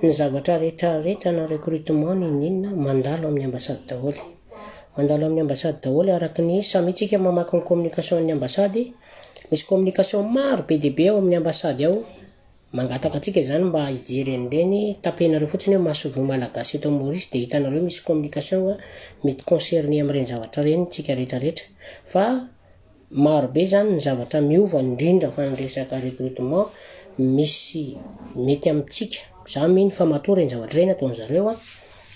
Ny zavatra rehetrarehetra na recrutement ninona mandalo amin'ny ambasady daholo. Mandalo amin'ny ambasady daholo araka ny samy tsika mamaky ny communication amin'ny ambasady. Misy communication maro be dia be ao amin'ny ambasady ao. Mangataka antsika zany mba hijery an'ireny, tapenareo fotsiny hoe mahasovo malagasy eto Maurice dia hitanareo misy communication mety concerné amin'ireny zavatra ireny tsika rehetrarehetra. Fa maro be zany ny zavatra miova indrindra fa ny resaka recrutement misy mety amintsika. Za mino fa matoa ireny zavatra ireny ataon'ny zareo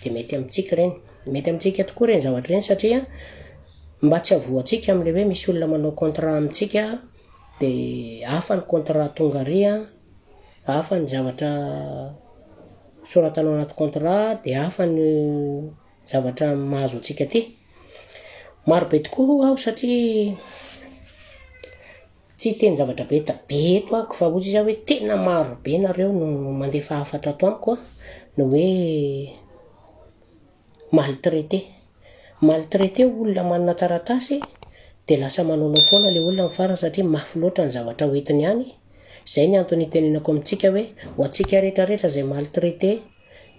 dia mety amintsika ireny. Mety amintsika tokoa ireny zavatra ireny satria mba tsy avoantsika amin'ilay hoe misy olona manao contrat amintsika dia hafa ny contrat tonga ary hafa ny zavatra soratanao anaty contrat dia hafa ny zavatra mahazo antsika aty. Maro be tokoa aho satria tsy teny zavatra be eto ako fa ozy izy hoe tena maro be nareo no mandefa hafatra ato amiko no hoe maltraité olona manana taratasy dia lasa manaonao foana ilay olona mifara satria mafy loatra ny zavatra hoentiny ihany. Izay ny antony itenenako amintsika hoe ho antsika rehetrarehetra izay maltraité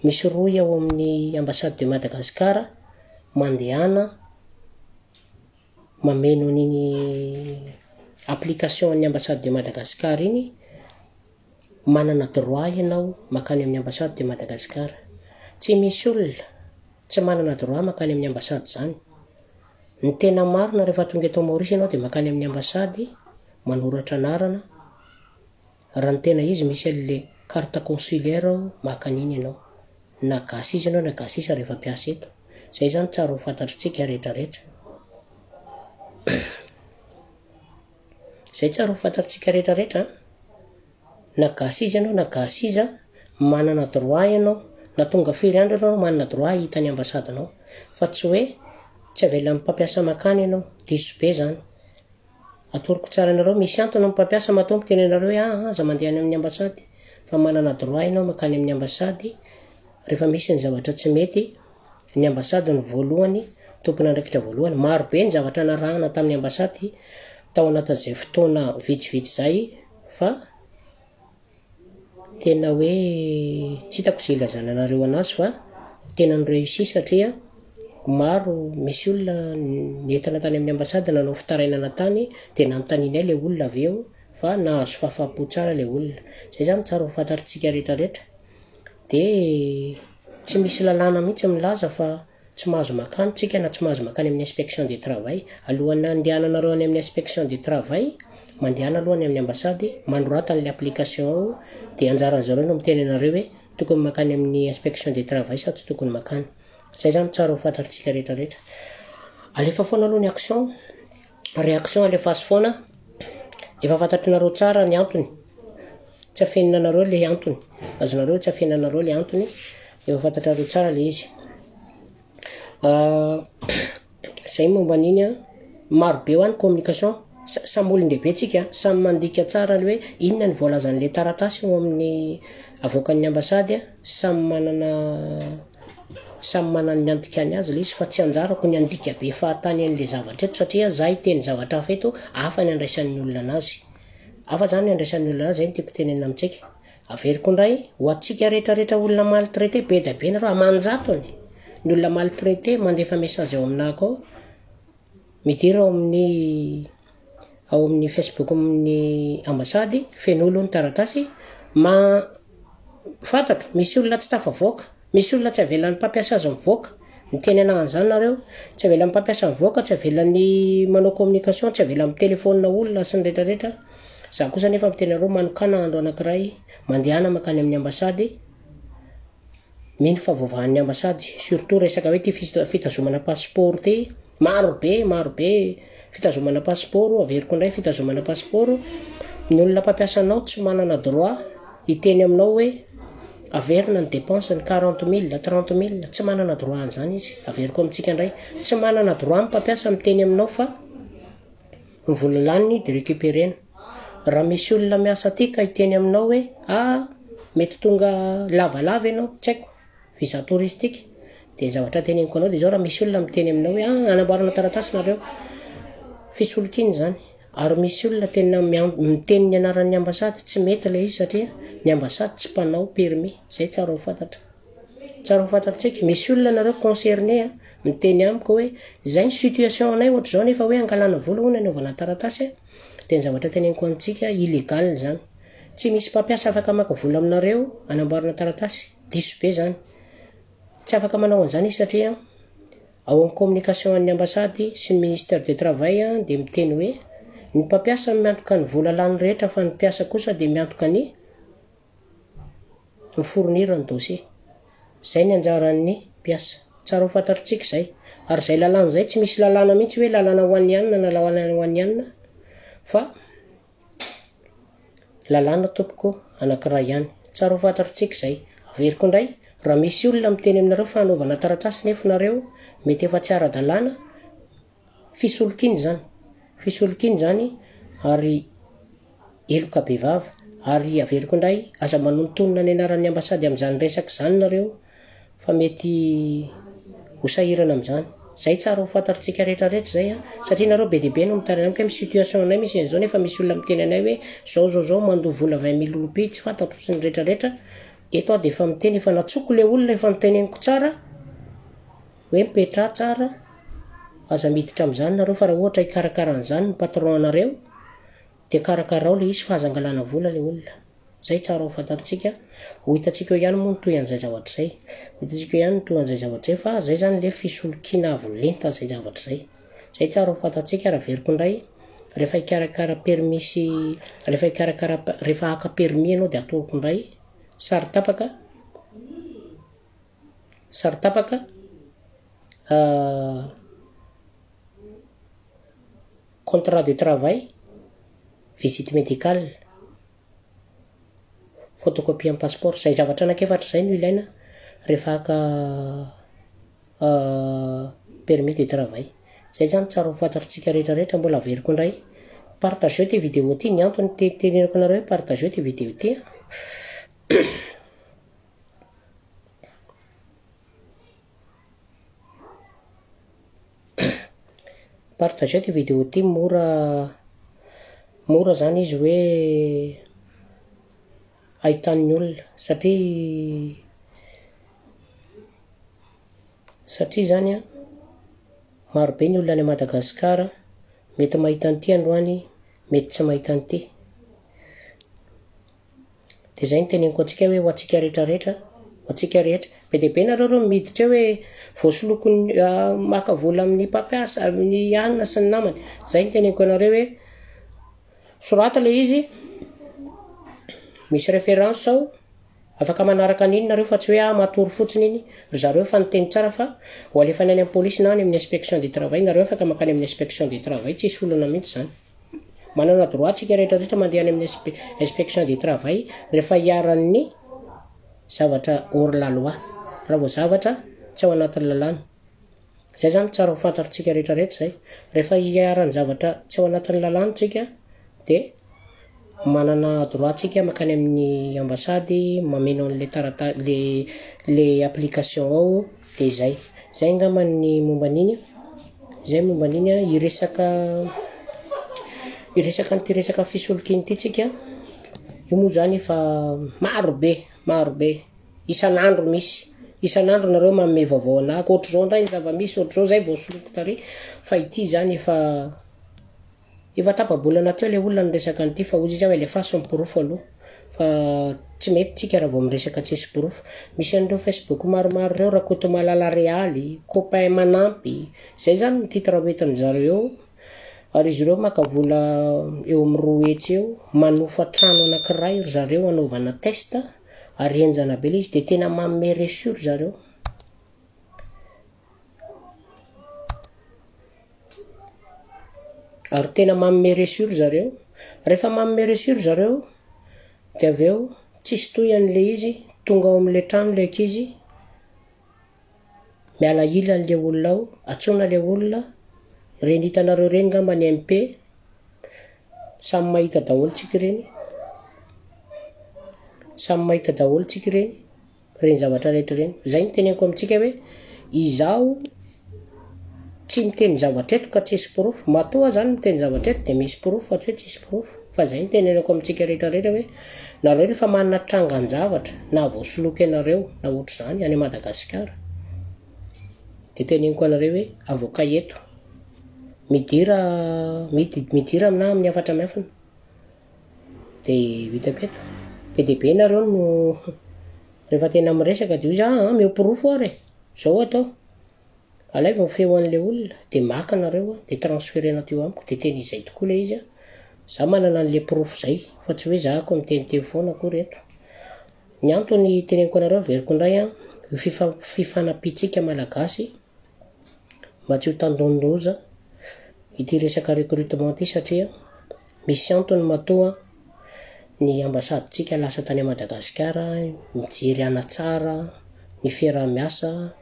misy roy ao amin'ny ambassade de Madagascar mandehana mameno an'iny application amin'ny ambassade de Madagascar iny, manana droit ianao makany amin'ny ambassade de Madagascar. Tsy misy olona tsy manana droit makany amin'ny ambassade zany. Ny tena marina rehefa tonga eto Maurice ianao dia makany amin'ny ambassade manoratra anarana. Raha ny tena izy misy an'ilay carte consulaire makany iny ianao. Na gasy izy ianao na gasy isa rehefa mpiasa eto. Izay zany tsara ho fantatritsika rehetrarehetra. Izay tsara ho fantatritsika rehetrarehetra. Na gasy izy ianao na gasy iza manana droit ianao. Na tonga firy andro ianao manana droit hita ny ambassade anao. Fa tsy hoe tsy avelan'ny mpampiasa makany ianao. Diso be zany. Atoroko tsara anareo misy antony amin'ny mpampiasa matoa mitenenareo hoe aza mandeha any amin'ny ambasady fa manana droit ianao makany amin'ny ambasady. Rehefa misy ny zavatra tsy mety ny ambasady ny voalohany tompona andraikitra voalohany. Maro be ny zavatra narahana tamin'ny ambasady tao anatin'izay fotoana vitsivitsy izay fa tena hoe tsy hitako izay ilazana anareo anazy fa tena ny réussi satria maro misy olona netana tany amin'ny ambasady nanao fitarainana tany dia nanontaniana ilay olona avy eo fa nahazo fahafapo tsara ilay olona. Izay zany tsara ho fantatritsika rehetrarehetra. Dia tsy misy lalàna mihitsy milaza fa tsy mahazo makany tsika na tsy mahazo makany amin'ny inspection du travail. Alohan'ny andehananareo any amin'ny inspection du travail, mandehana aloha any amin'ny ambasady, manoratana ilay application ao dia anjaran'zareo no miteny anareo hoe tokony makany amin'ny inspection du travail sa tsy tokony makany. Izay zany tsara ho fantatritsika rehetrarehetra. Alefa foana aloha ny action, réaction alefasy foana. Efa fantatrinareo tsara ny antony. Tsy afenina anareo ilay antony. Azonareo tsy afenina anareo ilay antony. Efa fantatrareo tsara ilay izy. Izay momba an'iny maro be ho any communication. Samy olon-dehibe tsika, samy mandika tsara hoe inona ny voalazan'ilay taratasy ao amin'ny avoakan'ny ambasady. Samy manana ny andikany azy ilay izy fa tsy anjarako ny andika be fahatany an'ilay zavatra eto satria za hiteny zavatra hafa eto hafa ny andraisan'ny olona anazy. Hafa zany ny andraisan'ny olona anazy, izay no tiako tenenina amintsika. Averiko indray ho antsika rehetrarehetra olona maltraité be dia be nareo amanjatony. Ny olona maltraité mandefa message ao aminako ao. Midira ao amin'ny Facebook amin'ny ambasady feno olo ny taratasy fantatro misy olona tsy tafavoaka, misy olona tsy avelan'ny mpampiasa azy mivoaka. Miteny anazy zany nareo, tsy avelan'ny mpampiasa mivoaka, tsy avelan'ny manao communication, tsy avelan'ny telefaonina olona sy ny rehetrarehetra. Za kosa nefa miteny anareo manokana andro anankiray mandehana makany amin'ny ambasady. Mino fa vaovan'ny ambasady surtout resaka hoe ty fitazomana passeport ty maro be fitazomana passeport. Averiko indray fitazomana passeport. Ny olona mpampiasa anao tsy manana droit hiteny aminao hoe averina ny dépense ny 40 000 30 000. Tsy manana droit an'izany izy. Averiko amintsika indray tsy manana droit ny mpampiasa miteny aminao fa ny vola laniny dia récupérena. Raha misy olona miasa aty ka hiteny aminao hoe mety tonga lavalava ianao, tsy haiko, visa touristique, dia zavatra teneniko anao dia zao raha misy olona miteny aminao hoe anamboarana taratasy nareo, fisolokiana zany. ary misy olona tena miteny ny anaran'ny ambasady tsy mety ilay izy satria ny ambasady tsy mpanao permis zay tsara ho fantatra. Tsara ho fantatsika misy olona nareo concerné miteny amiko hoe zay ny situation anay ohatra zao nefa hoe angalana vola hono anaovana taratasy dia ny zavatra teneniko antsika illégal zany. Tsy misy mpampiasa afaka maka vola aminareo anamboarana taratasy diso be zany. Tsy afaka manao an'izany izy satria ao amin'ny communication an'ny ambasady sy ny ministère du travail dia miteny hoe ny mpampiasa miantoka ny vola lany rehetra fa ny mpiasa kosa dia miantoka ny fournir ny dossier. Zay ny anjaran'ny mpiasa. Tsara ho fantatritsika zay. Ary zay lalàna zay tsy misy lalàna mihitsy hoe lalàna ho an'ny anina na lalàna ho an'ny anina fa lalàna tompoko anankiray ihany. Tsara ho fantatritsika zay. Averiko indray raha misy olona miteny aminareo fa hanaovana taratasy nefa nareo mety efa tsy ara-dalàna fisolokiana zany. Fisolokiana zany ary eloka be vava. Ary averiko indray aza manontonona ny anaran'ny ambasady amin'izany resaka zany nareo fa mety ho sahirana amin'izany. Zay tsara ho fantatritsika rehetrarehetra zay satria nareo be dia be no mitarina amiko hoe misy situation anay misy an'izao nefa misy olona miteny anay hoe zao mandoa vola 20 000 roupies tsy fantatro sy ny rehetrarehetra. Eto aho dia efa miteny efa natsoko ilay olona efa niteneniko tsara hoe mipetra tsara aza miditra amin'izany nareo fa raha ohatra hikarakara an'izany ny patron anareo dia karakarao ilay izy fa aza angalana vola ilay olona. Zay tsara ho fantatritsika. Ho hitantsika eo ihany moa ny toy an'izay zavatra zay. Hitantsika eo ihany ny toy an'izay zavatra zay fa zay zany ilay fisolokiana avo lenta zay zavatra zay. Zay tsara ho fantatritsika raha averiko indray rehefa hikarakara permis sy rehefa haka permis ianao dia atoroko indray sary tapaka contrat de travail, visite médicale, photocopie amin'ny passeport. Zay zavatra anankiefatra zay no ilaina rehefa haka permis de travail. Zay zany tsara ho fantatritsika rehetrarehetra. Mbola averiko indray partageo ty vidéo ty. Ny antony teneniko anareo hoe partageo ty vidéo ty partageo ty vidéo ty mora zany izy hoe ahitan'ny olona satria zany maro be ny olona any Madagasikara mety mahita an'ity androany mety tsy mahita an'ity. Dia zay ny teneniko antsika hoe ho antsika rehetrarehetra be dia be nareo miditra hoe voasoloko maka vola amin'ny mpampiasa amin'ny anina sy ny namany. Zay ny teneniko anareo hoe sorata ilay izy misy référence ao afaka manaraka an'iny nareo fa tsy hoe matory fotsiny iny ry zareo fa niteny tsara fa ho alefany any amin'ny polisy na any amin'ny inspection du travail nareo afaka makany amin'ny inspection du travail. Tsisy olana mihitsy zany. Manana droit tsika rehetrarehetra mandeha any amin'ny inspection du travail rehefa hiaran'ny zavatra hors la loi, raha vao zavatra tsy ao anatin'ny lalàna. Zay zany tsara ho fantatritsika rehetrarehetra zay. Rehefa hiaran'ny zavatra tsy ao anatin'ny lalàna tsika dia manana droit tsika makany amin'ny ambasady mameno an'ilay le application ao dia zay angamba ny momban'iny. Zay momban'iny iresaka n'ity resaka fisolokiana ity tsika. Io moa zany fa maro be isan'andro nareo manome vaovao anahako ohatr'izao ndray ny zava-misy ohatr'izao zay vao soloko tary fa ity zany efa tapa-bolana teo ilay olona niresaka an'ity fa ozy izy aho elefaso ny porofo aloha fa tsy mety tsika raha vao miresaka tsisy porofo. Misy an'ireo Facebook maromaro reo rakoto malala realy copain manampy zay zany ny titre hoentin'izareo ary izy ireo maka vola eo amin'ny 2 hetsy eo manofa trano anankiray ry zareo anaovana test ary enjana be ilay izy dia tena manome reçu ry zareo. Ary tena manome reçu ry zareo. Rehefa manome reçu ry zareo dia avy eo tsisy toy an'ilay izy tonga ao amin'ilay trano ilay ankizy miala ila an'ilay olona ao atsoina ilay olona reny hitanareo reny ngamba ny MP samy mahita daholo tsika reny reny zavatra rehetra reny. Zay ny teneniko amintsika hoe izaho tsy miteny zavatra eto ka tsisy porofo. Matoa zany miteny zavatra eto dia misy porofo fa tsy hoe tsisy porofo. Fa zay ny tenenako amintsika rehetrarehetra hoe nareo rehefa manana trangan-javatra na voasoloky ianareo na ohatra izany any Madagasikara dia teneniko anareo hoe avoaka eto. Midira amina amin'ny hafatra miafina dia vitako eto. Be dia be nareo no rehefa tena miresaka dia izy meo porofo ary izao atao. Alaivo ny feo an'ilay olona dia maka nareo dia transferena teo amiko dia teny izay tokoa ilay izy za manana an'ilay porofo izay fa tsy hoe zahako miteniteny foana akory eto. Ny antony teneniko anareo averiko indray fifanampiantsika malagasy mba tsy ho tandondroza ity resaka recrutement ity satria misy antony matoa ny ambasadintsika lasa tany Madagasikara mijery anatsara ny fiaraha-miasa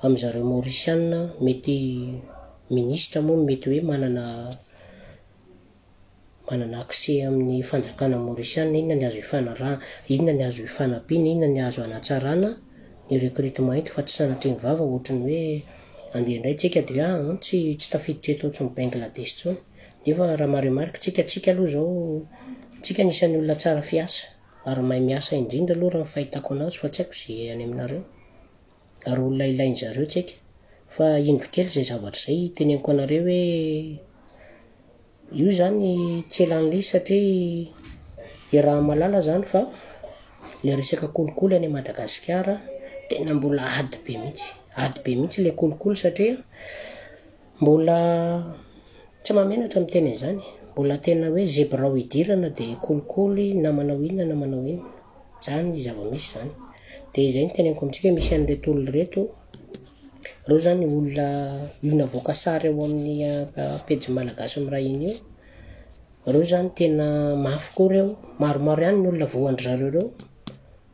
amin'izareo Maorisiana. Mety minisitra moa mety hoe manana accès amin'ny fanjakana Maorisiana. Inona ny azo ifanarahana, inona ny azo ifanampiana, inona ny azo anatsarana ny recrutement ity fa tsy sanatriany vava ohatrany hoe andeha indray tsika dia tsy tafiditra eto ohatrany Bangladesh tsony. Nefa raha marimarika tsika aloha zao tsika anisan'ny olona tsara fiasa ary mahay miasa indrindra aloha raha ny fahitako anazy fa tsy haiko izay any aminareo ary olona ilain'zareo tsika. Fa indro kely izay zavatra izay teneniko anareo hoe io zany tsy elan'ilay satria raha malala zany fa le resaka kolikoly any Madagasikara tena mbola ady be mihitsy le kolikoly satria mbola tsy mamenatra miteny an'izany. Mbola tena hoe zebra ho idirana dia kolikoly na manao inona zany zava-misy zany. Dia izay ny teneniko amintsika misy an'ireto olona reto reo zany olona io navoaka sary ao amin'ny pejy malagasy mirahiny io. Reo zany tena mafy koa reo, maromaro ihany ny olona voandry zareo reo.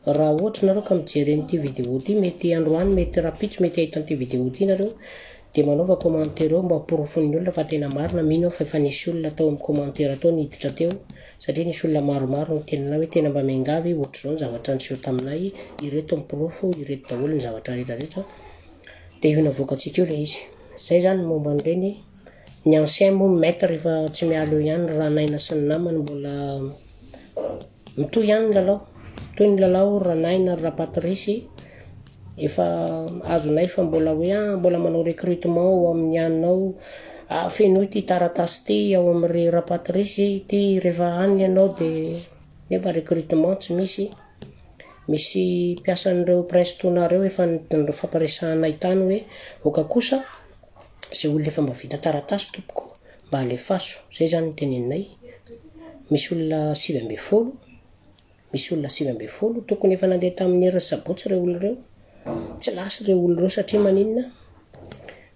Raha ohatra nareo ka mijery an'ity vidéo ity mety androany mety rapitso mety ahita an'ity vidéo ity nareo dia manaova commentaire mba porofon'ny olona fa tena marina. Mino fa efa nisy olona tao amin'ny commentaire tao niditra teo satria nisy olona maromaro ny tenana hoe tena mba miangavy ohatra izao ny zavatra niseho taminay, ireto ny porofo, ireto daholo ny zavatra rehetrarehetra dia io navoakantsika io ilay izy. Zay zany momba an'ireny ny ancien moa maître rehefa tsy mialo eo ihany raha naina sy ny namany mbola mitohy ihany ny lalao. Toy ny lalao raha naina raha Patrice efa azonay fa mbola hoe mbola manao recrutement ao amin'ny anao feno ity taratasy ity ao amin'ny raha Patrice ity rehefa aniny ianao dia nefa recrutement tsy misy mpiasan'ireo prince tonareo efa fampiresahanay tany hoe oka kosa izay olona efa mba vita taratasy tompoko mba alefaso. Zay zany ny teneninay. Misy olona 9 tokony efa nandeha tamin'ny herin'ny sabotsy ireo olona ireo. Tsy lasy ireo olona ireo satria maninona?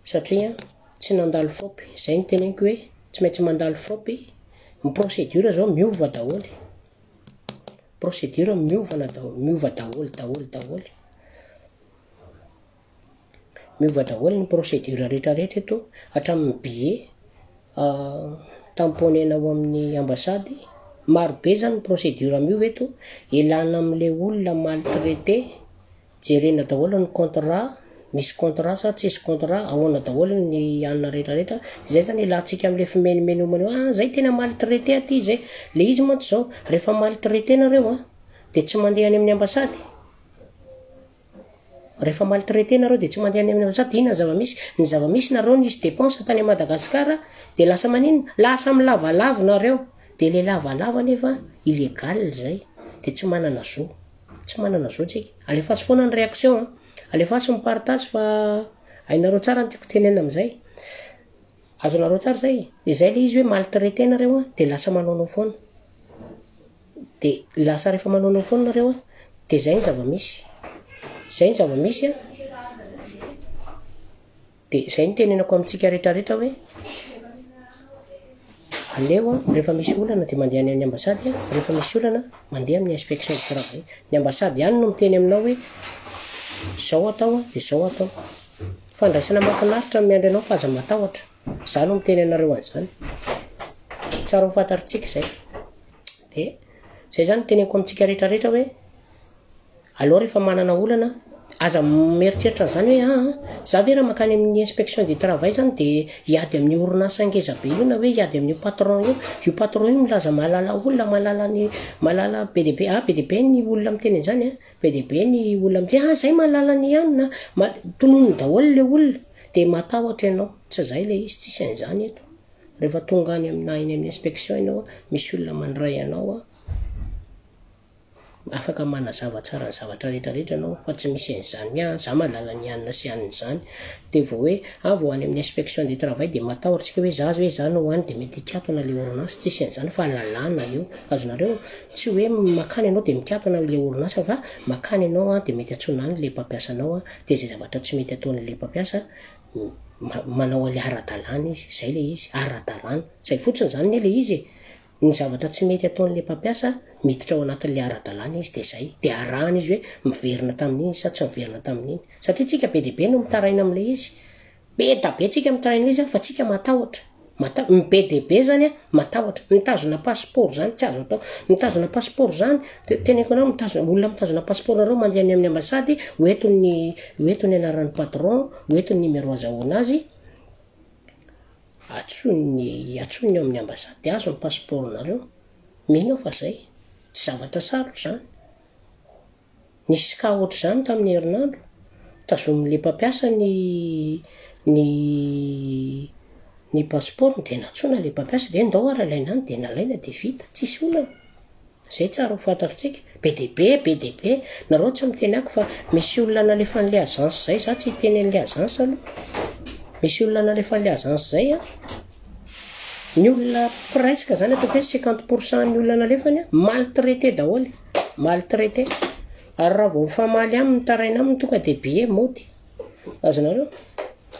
Satria tsy nandalo fopy. Zay ny teneniko hoe tsy maintsy mandalo fopy. Ny procédure zao miova daholo. Procédure miova daholo. Miova daholo ny procédure rehetrarehetra eto hatramin'ny billet tamponena ao amin'ny ambasady. Maro be zany ny procédure miova eto. Elana amin'ilay olona maltraité, jerena daholo ny contrat, misy contrat sa tsisy contrat, ahoana daholo ny anina rehetrarehetra. Zay zany ilantsika amin'ilay fimenimeny homana zay tena maltraité aty zay. Le izy mantsy zao rehefa maltraité nareo dia tsy mandeha any amin'ny ambasady. Rehefa maltraité nareo dia tsy mandeha any amin'ny ambasady. Inona zava-misy? Ny zava-misy nareo nisy dépense tany Madagasikara dia lasa maninona? Lasa milavalava nareo. Dia le lavalava nefa illégal zay dia tsy manana zo tsika. Alefaso foana ny réaction, alefaso ny partage fa hainareo tsara ny tiako tenena amin'izay. Azonareo tsara zay. Izay le izy hoe maltraité nareo dia lasa manaonao foana. Dia lasa rehefa manaonao foana nareo dia zay ny zava-misy. Dia zay ny tenenako amintsika rehetrarehetra hoe aleo rehefa misy olana dia mandeha any amin'ny ambasady, rehefa misy olana mandeha amin'ny inspection du travail. Ny ambasady ihany no miteny aminao hoe zao atao dia zao atao. Fandraisana mahafinaritra ny miandry anao fa aza matahotra. Za no miteny anareo an'izany. Tsara ho fantatritsika izay. Dia zay zany teneniko amintsika rehetrarehetra hoe aleo rehefa manana olana aza mieritreritra n'izany hoe za ve raha makany amin'ny inspection du travail zany dia hiady amin'ny orinasa ngeza be io na hoe hiady amin'ny patron io patron io milaza mahalala olona mahalala be dia be ny olona miteny an'izany be dia be ny olona miteny zay mahalala ny ihany na tononony daholo le olona dia matahotra ianao tsy zay le izy tsisy an'izany eto rehefa tonga any amina eny amin'ny inspection ianao misy olona mandray anao afaka manazava tsara ny zavatra rehetrarehetra anao fa tsy misy an'izany za mahalala ny anina sy an'izany dia vao hoe vao any amin'ny inspection du travail dia matahotra tsika hoe za no any dia mety hikatona le orinasa tsisy an'izany fa lalàna io azonareo tsy hoe makany ianao dia mikatona le orinasa fa makany ianao dia mety atsona any le mpampiasa anao dia zay zavatra tsy mety ataon'le mpampiasa manao ale ara-dalàna izy zay le izy ara-dalàna zay fotsiny zany ne le izy ny zavatra tsy mety ataon'le mpampiasa miditra ao anatin'le ara-dalàna izy dia zay dia arahana izy hoe miverina tamin'iny sa tsy miverina tamin'iny satria tsika be dia be no mitaraina amin'le izy be da be tsika mitaraina izy fa tsika matahotra be dia be zany matahotra mitazona passeport zany tsy azo atao mitazona passeport zany teneko anao olona mitazona passeport nareo mandeha any amin'ny ambasady hoetony anaran'ny patron hoetony numéro azahoana azy atsony ao amin'ny ambasady dia azo ny passeport nareo mino fa zay tsy zavatra sarotra zany nisy ka ohatra zany tamin'ny herinandro tazomin'le mpampiasa ny passeport dia natsona le mpampiasa dia ndao aralaina any dia nalaina dia vita tsisy olana zay tsara ho fantatritsika be dia be nareo tsy miteny ako fa misy olona nalefa n'le agence zay za tsy hiteny an'le agence aloha misy olona nalefa n'le agence zay ny olona presque zany ataoko hoe 50% ny olona nalefany maltraité daholo maltraité ary raha vao mifamaly aminy taraina aminy tonga dia be mody azonareo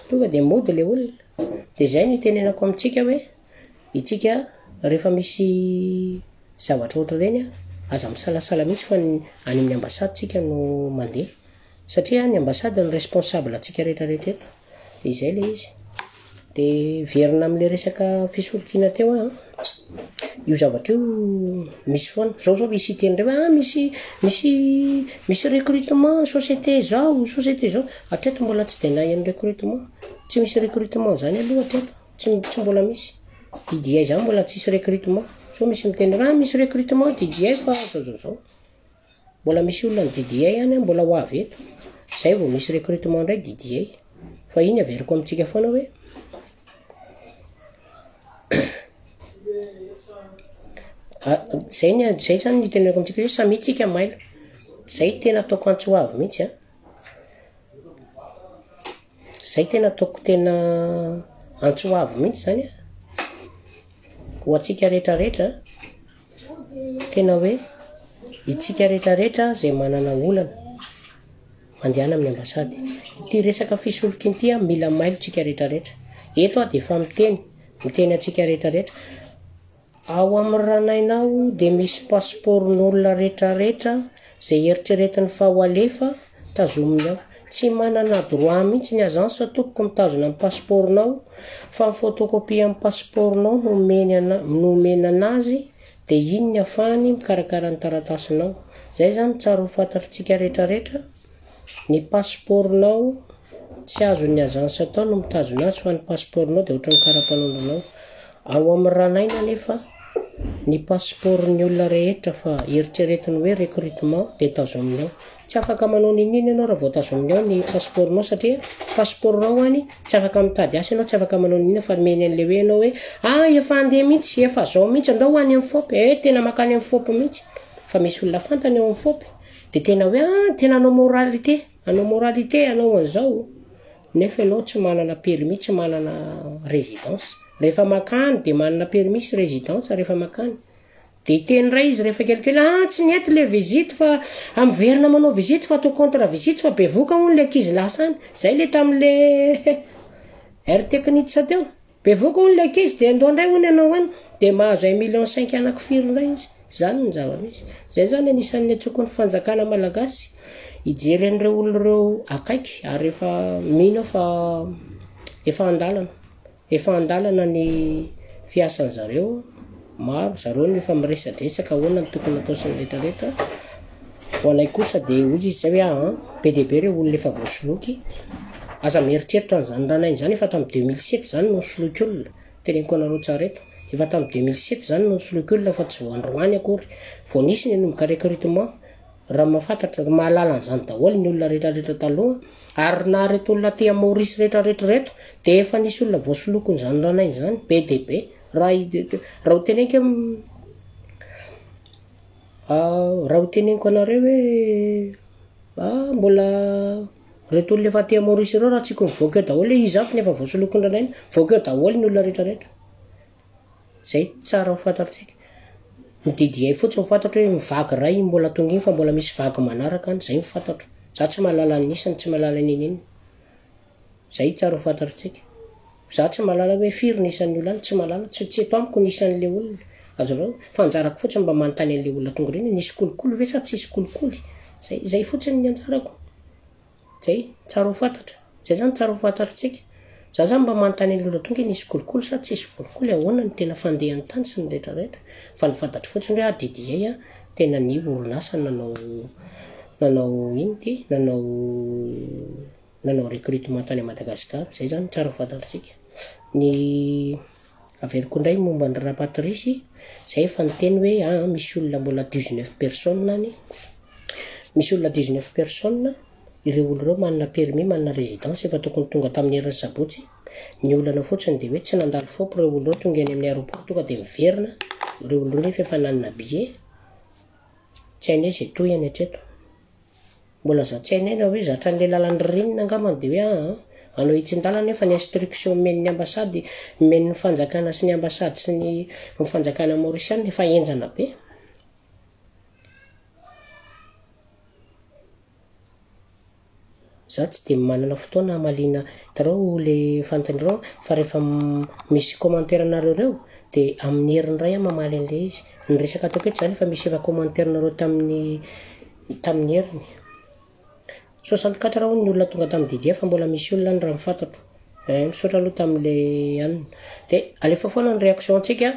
tonga dia mody le olona dia zay no itenenako amintsika hoe itsika rehefa misy zavatra ohatra ireny aza misalasala mihitsy fa any amin'ny ambasady tsika no mandeha satria ny ambasady ny responsable atsika rehetrarehetra eto dia izay le izy dia verina amin'le resaka fisolokiana teo io zavatra io misy foana zao misy itenyreo misy recrutement société zao hatreto mbola tsy dia nahy ny recrutement tsy misy recrutement zany aloha hatreto tsy mbola misy DDI zany mbola tsisy recrutement so misy miteny raha misy recrutement DDI fa zao mbola misy olona ny DDI any mbola ho avy eto zay vao misy recrutement ndray DDI fa iny averiko amintsika foana hoe zay zany nitenenako amintsika hoe samy tsika maila zay tena ataoko antsoavy mihitsy zay tena ataoko tena antsoavy mihitsy zany ho atsika rehetrarehetra tena hoe itsika rehetrarehetra zay manana olana mandehana amin'ny ambasady ity resaka fisoloky ity mila mailo tsika rehetrarehetra eto dia efa miteny atsika rehetrarehetra ao amin'ny ranainao dia misy passeportn'olona rehetrarehetra zay eritreretin'ny fahoalefa tazominy ao tsy manana droit mihitsy ny agence tokoko mitazona amin'ny passeportnao fa ny photocopie amin'ny passeportnao nomena anazy dia iny ny afahany mikarakara ny taratasinao zay zany tsara ho fantatritsika rehetrarehetra ny passeportnao tsy azon'ny agence atao no mitazona azy fa ny passeportnao dia ohatran'ny kara-panondronao ao amin'ny ranaina nefa ny passeportny olona rehetra fa eritreretiny hoe recrutement dia tazominao tsy afaka manao nininy ianao raha vao tazominao ny passeportnao satria passeportnao any tsy afaka mitady asa ianao tsy afaka manao ninina fa meny an'le hoe ianao hoe efa andeha mihitsy efa zao mihitsy andao ho any amin'ny fopy tena makany amin'ny fopy mihitsy fa misy olona fantany eo amin'ny fopy dia tena hoe tena anao moralité anao an'izao nefa ianao tsy manana permis tsy manana résidence rehefa makany dia manana permis sy résidence rehefa makany dia iteny ray izy rehefa kelikely tsy nety le visite fa amiverina manao visite fa atao contre visite fa bevoka hono le ankizy lasany zay le tamin'le air technique teo bevoka hono le ankizy dia andao indray hono ianao any dia mahazo 1,5 million anakifiry indray izy zany ny zava-misy zay zany anisan'ny atsokon'ny fanjakana malagasy ijery an'ireo olon'ireo akaiky ary efa mino fa efa andalana ny fiasan'zareo maro zareo no efa miresadresaka ahoana ny tokony atao sy ny rehetrarehetra ho anay kosa dia ozy izy zay hoe be dia be reo olona efa voasoloky aza mieritreritra n'izany ranay izany efa tamin'ny 2007 zany no soloky olona teneniko anareo tsara eto efa tamin'ny 2007 zany no soloky olona fa tsy voandroany akory vao nisy ny anomboka recrutement raha mahafantatra mahalala an'izany daholo ny olona rehetrarehetra taloha ary na reto olona tia Maurice rehetrarehetra reto dia efa nisy olona voasoloky n'izany ranay izany be dia be raha ho teneniko raha ho teneniko anareo hoe mbola reto olona efa tia Maurice ireo raha tsika mivoaka eo daholo hoe izy afo nefa voasoloky ny ranay voaka eo daholo ny olona rehetrarehetra zay tsara ho fantatritsika mididiay fotsiny mifantatro hoe mivaky ray mbola tonga iny fa mbola misy vaky manaraka any zay mifantatro za tsy mahalala nisany tsy mahalala nininy zay tsara ho fantatritsika za tsy mahalala hoe firy nisan'ny olona any tsy mahalala tsy eto amiko nisan'le olona azonao fanjarako fotsiny mba manontany an'le olona tonga reny nisy kolikoly ve sa tsisy kolikoly zay fotsiny ny anjarako zay tsara ho fantatra zay zany tsara ho fantatritsika za zany mba manontany an'le olona tonga nisy kolikoly sa tsisy kolikoly ahoana ny tena fandehan'ny tany sy ny rehetrarehetra fa ny fantatry fotsiny hoe didiay tena ny orinasa nanao ino ty nanao recrutement tany Madagasikara zay zany tsara ho fantatritsika ny averiko indray momba ny rapatrice zay efa niteny hoe misy olona mbola 19 personnes any misy olona 19 personnes ireo olo ireo manana permis manana résidence efa tokony tonga tamin'ny herin'ny sabotsy ny olana fotsiny dia hoe tsy nandalo fopy ireo olo ireo tonga any amin'ny aéroport tonga dia miverina ireo olo ireo efa nanana billet tsy hainay zay toy any hatreto mbola za tsy hainay na hoe zatra an'le lalan'ny ririnina angamany dia hoe anao hitsin-dala nefa ny instruction men'ny ambasady men'ny fanjakana sy ny ambasady sy ny fanjakana Mauritiana efa enjana be za tsy dia manana fotoana malina tarao le fantanyreo fa rehefa misy commentaire nareo reo dia amin'ny herin'ny ray mamaly an'le izy ny resaka ataoko eto zany efa misy efa commentaire nareo tamin'ny heriny 64 raha ny olona tonga tamin'ny didia fa mbola misy olona ny raha mifantatro misaotra aloha tamin'le anina dia alefa foana ny réaction antsika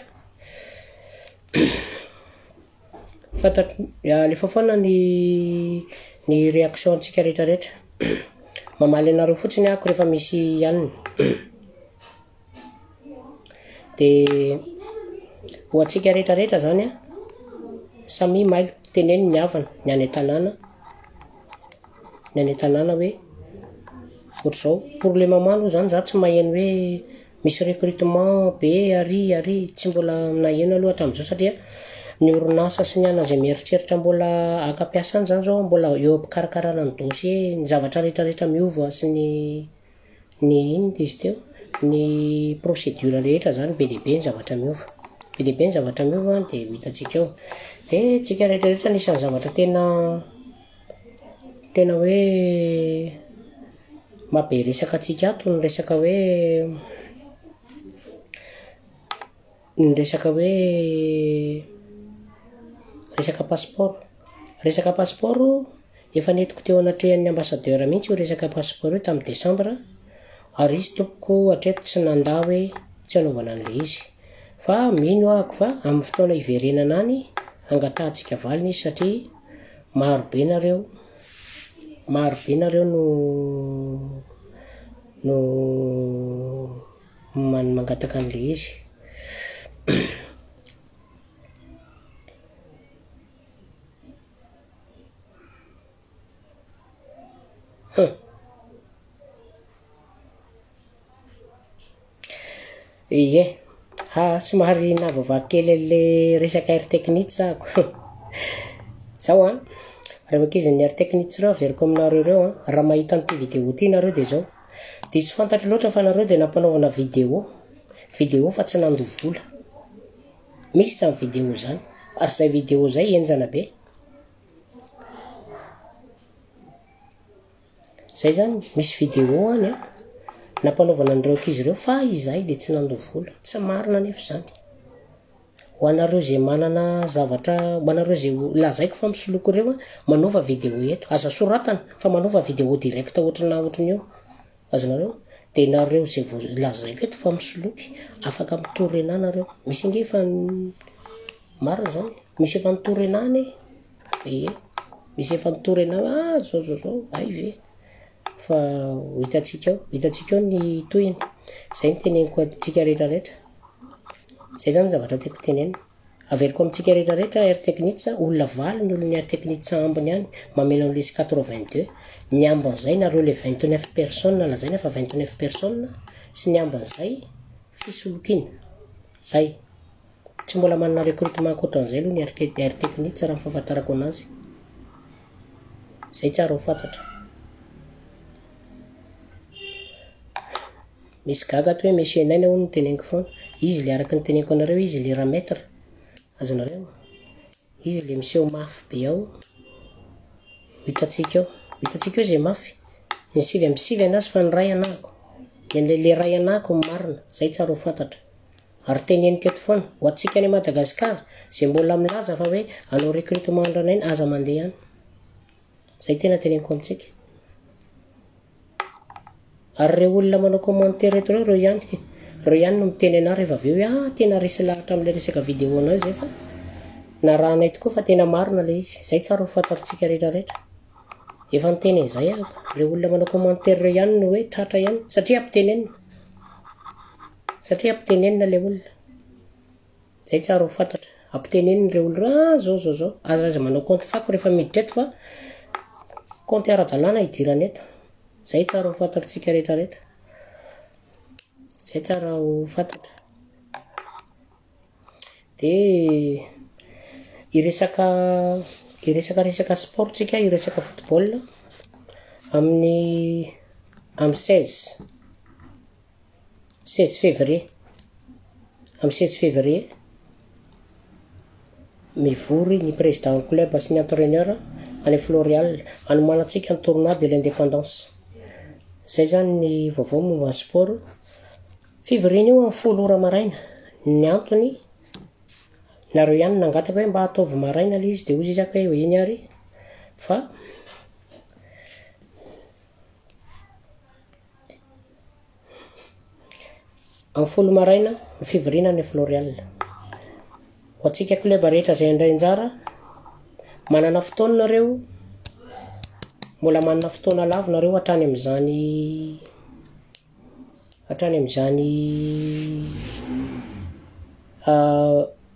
alefa foana ny réaction antsika rehetrarehetra mamaly anareo fotsiny ako rehefa misy anina dia ho antsika rehetrarehetra zany samy mailo teneny ny havana ny any an-tanàna hoe ohatr'izao pour le moment aloha zany za tsy maheno hoe misy recrutement be ary tsy mbola naheno aloha hatramin'izao satria ny orinasa sy ny ana zay mieritreritra mbola akampiasany zany zao mbola eo ampikarakarana ny dossier ny zavatra rehetrarehetra miova sy ny ino izy teo ny procédure rehetra zany be dia be ny zavatra miova dia hitantsika eo dia tsika rehetrarehetra nisan'ny zavatra tena hoe mabe resaka atsika ato ny resaka resaka passeport efa netiko teo anatrehan'ny ambassadeur mihitsy io resaka passeport io tamin'ny Desambra ary izy tokoko hatreto tsy nanda hoe tsy hanaovana an'le izy fa mino ahako fa amin'ny fotoana iverenana any angatahantsika valiny izy satria maro be nareo no mangataka an'le izy somary navavaky kely le resaka air technique zako zao rehefa izy ny air technique reo averiko aminareo reo raha mahita an'ity vidéo ty nareo dia zao dia tsy fantatro loatra fa nareo dia nampanaovana vidéo fa tsy nandovola misy zany vidéo zany ary zay vidéo zay enjana be zay zany misy vidéo any nampanaovana an'ireo ankizy ireo fa izahay dia tsy nandovola tsy marina nefa zany ho anareo zay manana zavatra ho anareo zay lazaiko fa misoloko ireo manaova vidéo eto aza soratana fa manaova vidéo direct ohatrany io azonareo dia nareo zay lazaiko eto fa misoloky afaka mitory anareo misy ange efa marina zany misy efa mitory anany misy efa nitory anao zao ay ve fa hitatsika eo ny toyiny. Zay ny teneniko atsika rehetrarehetra. Zay zany zavatra tiako tenena. Averiko amintsika rehetrarehetra air technique olona valy ny olony air technique ambony ihany mameno an'ilay 82. Ny ambin'izay nareo le 29 personnes lazaina fa 29 personnes sy ny ambin'izay fisolokiana. Zay. Tsy mbola manana recrutement ankoatran'izay aloha ny air technique raha ny fahafantarako anazy. Zay tsara ho fantatra. Misy gaga hoe monsieur Naina hono ny teneniko foana. Izy le araka ny teneniko anareo, izy le rametre. Azonareo. Izy le monsieur mafy be ao. Hitatsika eo zay mafy. Ny 7/9 anazy fa ny ray anako. Le ray anako marina. Zay tsara ho fantatra. Ary teneniko eto foana, ho atsika any Madagasikara, zay mbola milaza fa hoe anao recrutement andranaina aza mandeha any. Zay tena teneniko amintsika. Ary reo olona manao commentaire eto reo ihany no miteny ana rehefa avy eo hoe tena resy lahatra amin'ilay resaka vidéo anao zay fa na raha anay tokoa fa tena marina le izy. Zay tsara ho fantatritsika rehetrarehetra. Efa niteny zay ako. Reo olona manao commentaire reo ihany no hoe tratra ihany satria ampitenenina le olona. Zay tsara ho fantatra. Ampitenenina reo olona zao. Aza manao compte fako rehefa miditra eto fa compte ara-dalàna idirana eto. Zay tsara ho fantatritsika rehetrarehetra. Zay tsara ho fantatra. Dia iresaka sport tsika, iresaka football amin'ny 16 février. Amin'ny 16 février mivory ny président club sy ny entraîneur any Floreal anomanantsika ny tournoi de l'indépendance. Zay zany ny vaovao momba ny sport. Février io amin'ny 10 ora maraina. Ny antony nareo ihany nangataka hoe mba ataovy maraina le izy dia hozy izaka hoe eny ary fa amin'ny 10 maraina ny février any Floreal. Ho atsika club rehetra izay indray anjara manana fotoana nareo, mbola manana fotoana lavo nareo hatrany amin'izany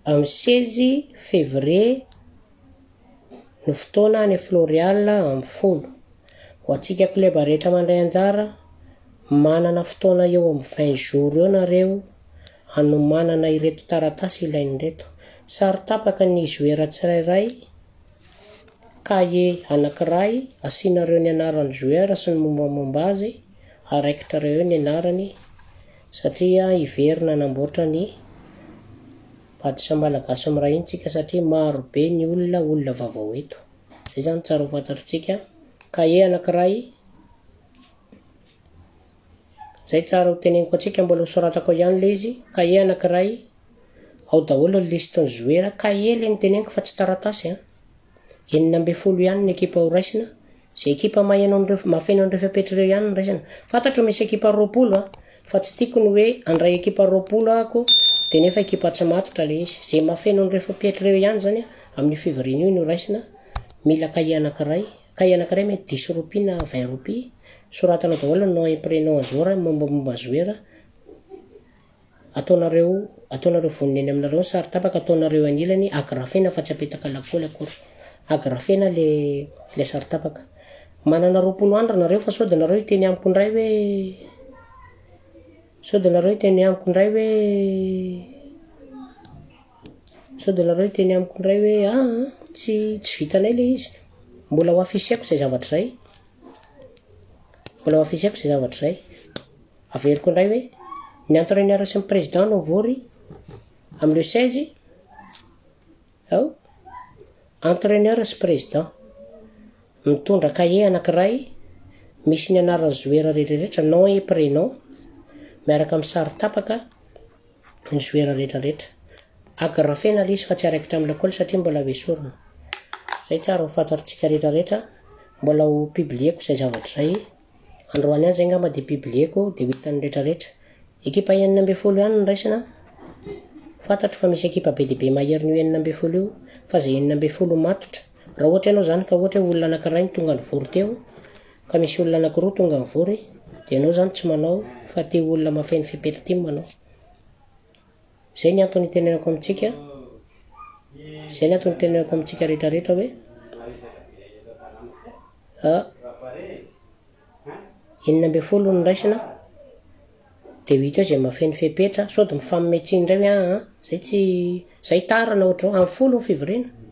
amin'ny 16 février ny fotoana any Floreal amin'ny 10. Ho atsika club rehetra mandray anjara manana fotoana eo amin'ny 20 jours eo nareo hanomanana ireto taratasy ilain'ireto. Sary tapaka ny joueur tsirairay, cahier anankiray asianareo ny anaran'ny joueur sy ny mombamomba azy, araikitra reo ny anarany satria iverina nanamboatra ny badisa malagasy amin'ny raha intsika satria maro be ny olona vaovao eto. Zay zany tsara ho fantatritsika. Cahier anankiray. Zay tsara ho teneniko atsika mbola ho soratako ihany le izy. Cahier anankiray. Ao daholo ny listin'ny joueur. Cahier le ny teneniko fa tsy taratasy. 9 ihany ny ekipa ho raisina. Zay ekipa mahafeno an'ireo fiapetrareo ihany ny raisina. Fantatro misy ekipa 20 fa tsy tiako ny hoe andray ekipa 20 ako dia nefa ekipa tsy matotra le izy. Zay mahafeno an'ireo fiapetrareo ihany zany amin'ny février io no raisina. Mila cahier anankiray. Cahier anankiray mety 10 roupies na 20 roupies. Soratana daholo nom et prénom joueur, mombamomba joueur. Ataonareo voniny aminareo ny sary tapaka, ataonareo anilany agrafena fa tsy apetaka lakoly akory. Agrafena le sary tapaka. Manana 20 andro nareo fa sao dia nareo iteny amiko indray hoe tsy vitanay le izy. Mbola ho afisiako izay zavatra zay. Averiko indray hoe ny entraîneur sy ny président no mivory amin'ny 16. Entraîneur sy président mitondra cahier anankiray misy ny anaran'ny joueur rehetrarehetra, nom et prénom, miaraka amin'ny sary tapaka ny joueur rehetrarehetra. Agrafena le izy fa tsy araikitra amin'ny lakoly satria mbola hoesorina. Zay tsara ho fantatritsika rehetrarehetra. Mbola ho publieko izay zavatra zay. Androany ihany zay ngamba dia publieko dia ho hitan'ny rehetrarehetra. Ekipa 9 ihany ny raisina. Fantatro fa misy ekipa be dia be mahery ny 9 io fa izay 9 matotra raha ohatra ianao zany ka ohatra olona anankiray ny tonga nivory teo ka misy olona anankiroa tonga nivory dia ianao zany tsy manao fa te olona mafeny fipetrity manao. Zay ny antony tenenako amintsika, zay ny antony tenenako amintsika rehetrarehetra hoe enina amby folo ny raisina dia hita eo zay mafeny fepetra sao dia mifanometsiny indray hoe zay tsy zay tarana ohatra amin'ny folo ny fivoriana